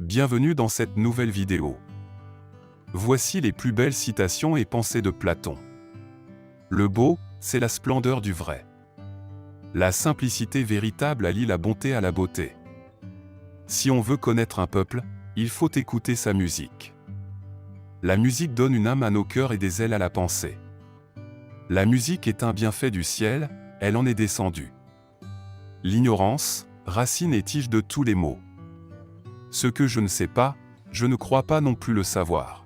Bienvenue dans cette nouvelle vidéo. Voici les plus belles citations et pensées de Platon. Le beau, c'est la splendeur du vrai. La simplicité véritable allie la bonté à la beauté. Si on veut connaître un peuple, il faut écouter sa musique. La musique donne une âme à nos cœurs et des ailes à la pensée. La musique est un bienfait du ciel, elle en est descendue. L'ignorance, racine et tige de tous les maux. Ce que je ne sais pas, je ne crois pas non plus le savoir.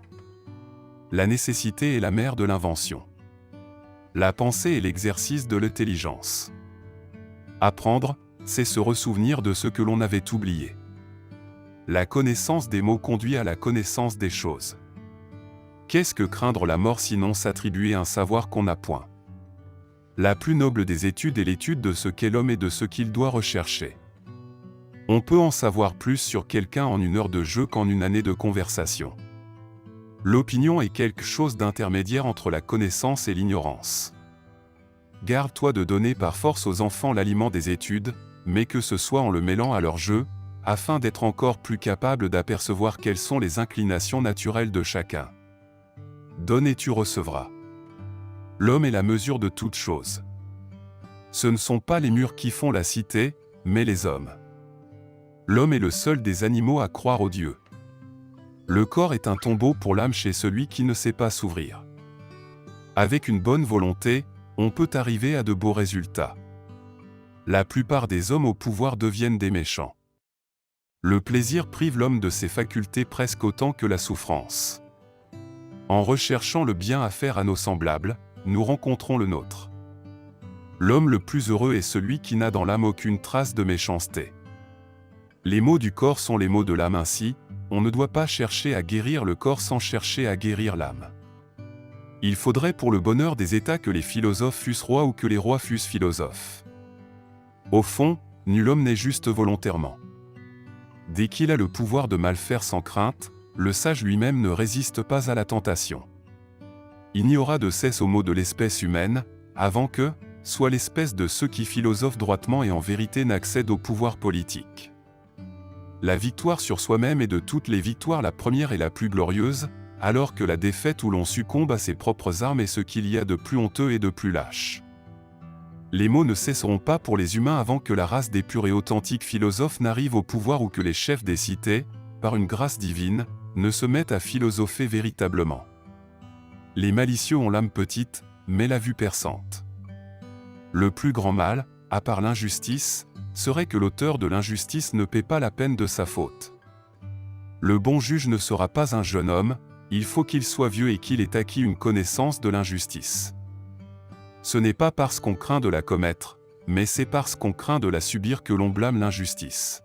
La nécessité est la mère de l'invention. La pensée est l'exercice de l'intelligence. Apprendre, c'est se ressouvenir de ce que l'on avait oublié. La connaissance des mots conduit à la connaissance des choses. Qu'est-ce que craindre la mort sinon s'attribuer un savoir qu'on n'a point? La plus noble des études est l'étude de ce qu'est l'homme et de ce qu'il doit rechercher. On peut en savoir plus sur quelqu'un en une heure de jeu qu'en une année de conversation. L'opinion est quelque chose d'intermédiaire entre la connaissance et l'ignorance. Garde-toi de donner par force aux enfants l'aliment des études, mais que ce soit en le mêlant à leur jeu, afin d'être encore plus capable d'apercevoir quelles sont les inclinations naturelles de chacun. Donne et tu recevras. L'homme est la mesure de toute chose. Ce ne sont pas les murs qui font la cité, mais les hommes. L'homme est le seul des animaux à croire au Dieu. Le corps est un tombeau pour l'âme chez celui qui ne sait pas s'ouvrir. Avec une bonne volonté, on peut arriver à de beaux résultats. La plupart des hommes au pouvoir deviennent des méchants. Le plaisir prive l'homme de ses facultés presque autant que la souffrance. En recherchant le bien à faire à nos semblables, nous rencontrons le nôtre. L'homme le plus heureux est celui qui n'a dans l'âme aucune trace de méchanceté. Les maux du corps sont les maux de l'âme ainsi, on ne doit pas chercher à guérir le corps sans chercher à guérir l'âme. Il faudrait pour le bonheur des États que les philosophes fussent rois ou que les rois fussent philosophes. Au fond, nul homme n'est juste volontairement. Dès qu'il a le pouvoir de mal faire sans crainte, le sage lui-même ne résiste pas à la tentation. Il n'y aura de cesse aux maux de l'espèce humaine, avant que, soit l'espèce de ceux qui philosophent droitement et en vérité n'accèdent au pouvoir politique. La victoire sur soi-même est de toutes les victoires la première et la plus glorieuse, alors que la défaite où l'on succombe à ses propres armes est ce qu'il y a de plus honteux et de plus lâche. Les maux ne cesseront pas pour les humains avant que la race des purs et authentiques philosophes n'arrive au pouvoir ou que les chefs des cités, par une grâce divine, ne se mettent à philosopher véritablement. Les malicieux ont l'âme petite, mais la vue perçante. Le plus grand mal, à part l'injustice, serait que l'auteur de l'injustice ne paie pas la peine de sa faute. Le bon juge ne sera pas un jeune homme, il faut qu'il soit vieux et qu'il ait acquis une connaissance de l'injustice. Ce n'est pas parce qu'on craint de la commettre, mais c'est parce qu'on craint de la subir que l'on blâme l'injustice.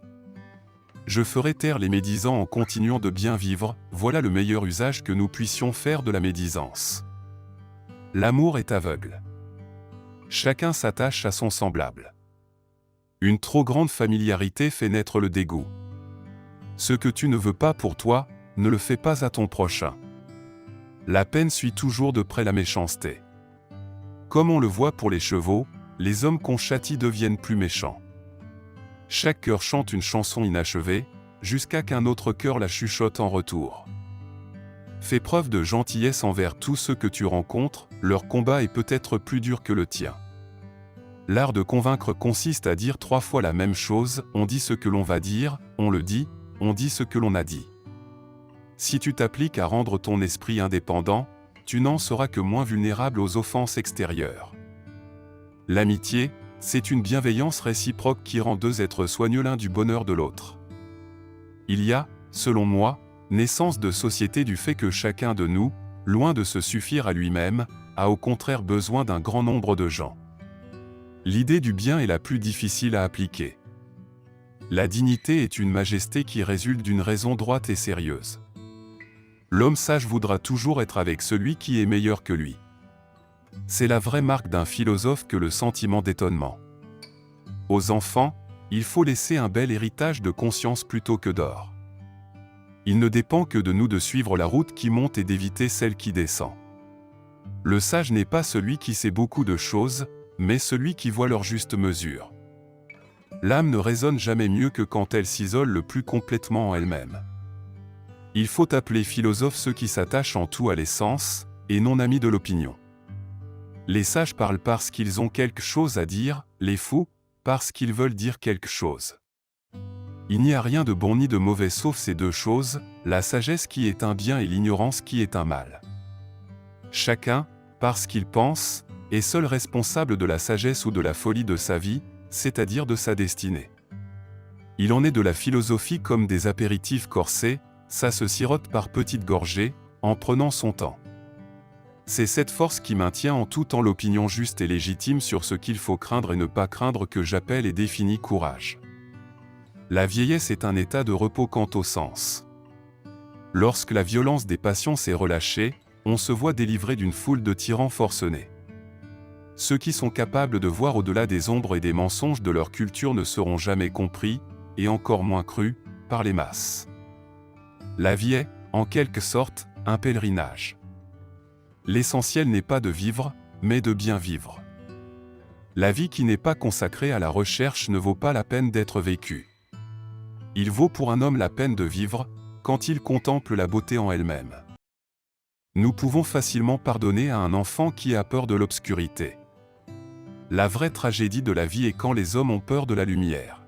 Je ferai taire les médisants en continuant de bien vivre, voilà le meilleur usage que nous puissions faire de la médisance. L'amour est aveugle. Chacun s'attache à son semblable. Une trop grande familiarité fait naître le dégoût. Ce que tu ne veux pas pour toi, ne le fais pas à ton prochain. La peine suit toujours de près la méchanceté. Comme on le voit pour les chevaux, les hommes qu'on châtie deviennent plus méchants. Chaque cœur chante une chanson inachevée, jusqu'à qu'un autre cœur la chuchote en retour. Fais preuve de gentillesse envers tous ceux que tu rencontres, leur combat est peut-être plus dur que le tien. L'art de convaincre consiste à dire 3 fois la même chose, on dit ce que l'on va dire, on le dit, on dit ce que l'on a dit. Si tu t'appliques à rendre ton esprit indépendant, tu n'en seras que moins vulnérable aux offenses extérieures. L'amitié, c'est une bienveillance réciproque qui rend deux êtres soigneux l'un du bonheur de l'autre. Il y a, selon moi, naissance de société du fait que chacun de nous, loin de se suffire à lui-même, a au contraire besoin d'un grand nombre de gens. L'idée du bien est la plus difficile à appliquer. La dignité est une majesté qui résulte d'une raison droite et sérieuse. L'homme sage voudra toujours être avec celui qui est meilleur que lui. C'est la vraie marque d'un philosophe que le sentiment d'étonnement. Aux enfants, il faut laisser un bel héritage de conscience plutôt que d'or. Il ne dépend que de nous de suivre la route qui monte et d'éviter celle qui descend. Le sage n'est pas celui qui sait beaucoup de choses, mais celui qui voit leur juste mesure. L'âme ne raisonne jamais mieux que quand elle s'isole le plus complètement en elle-même. Il faut appeler philosophes ceux qui s'attachent en tout à l'essence, et non amis de l'opinion. Les sages parlent parce qu'ils ont quelque chose à dire, les fous, parce qu'ils veulent dire quelque chose. Il n'y a rien de bon ni de mauvais sauf ces deux choses, la sagesse qui est un bien et l'ignorance qui est un mal. Chacun, parce qu'il pense, est seul responsable de la sagesse ou de la folie de sa vie, c'est-à-dire de sa destinée. Il en est de la philosophie comme des apéritifs corsés, ça se sirote par petites gorgées, en prenant son temps. C'est cette force qui maintient en tout temps l'opinion juste et légitime sur ce qu'il faut craindre et ne pas craindre que j'appelle et définis courage. La vieillesse est un état de repos quant au sens. Lorsque la violence des passions s'est relâchée, on se voit délivré d'une foule de tyrans forcenés. Ceux qui sont capables de voir au-delà des ombres et des mensonges de leur culture ne seront jamais compris, et encore moins crus, par les masses. La vie est, en quelque sorte, un pèlerinage. L'essentiel n'est pas de vivre, mais de bien vivre. La vie qui n'est pas consacrée à la recherche ne vaut pas la peine d'être vécue. Il vaut pour un homme la peine de vivre, quand il contemple la beauté en elle-même. Nous pouvons facilement pardonner à un enfant qui a peur de l'obscurité. La vraie tragédie de la vie est quand les hommes ont peur de la lumière.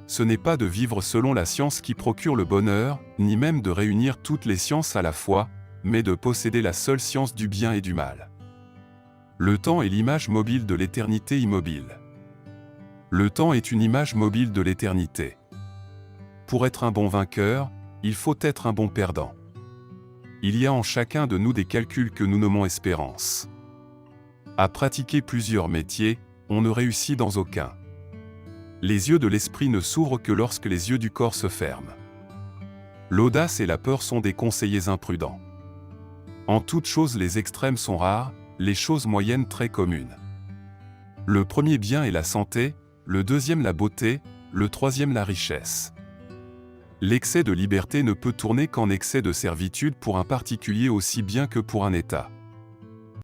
Ce n'est pas de vivre selon la science qui procure le bonheur, ni même de réunir toutes les sciences à la fois, mais de posséder la seule science du bien et du mal. Le temps est l'image mobile de l'éternité immobile. Le temps est une image mobile de l'éternité. Pour être un bon vainqueur, il faut être un bon perdant. Il y a en chacun de nous des calculs que nous nommons espérance. À pratiquer plusieurs métiers, on ne réussit dans aucun. Les yeux de l'esprit ne s'ouvrent que lorsque les yeux du corps se ferment. L'audace et la peur sont des conseillers imprudents. En toutes choses les extrêmes sont rares, les choses moyennes très communes. Le premier bien est la santé, le deuxième la beauté, le troisième la richesse. L'excès de liberté ne peut tourner qu'en excès de servitude pour un particulier aussi bien que pour un État.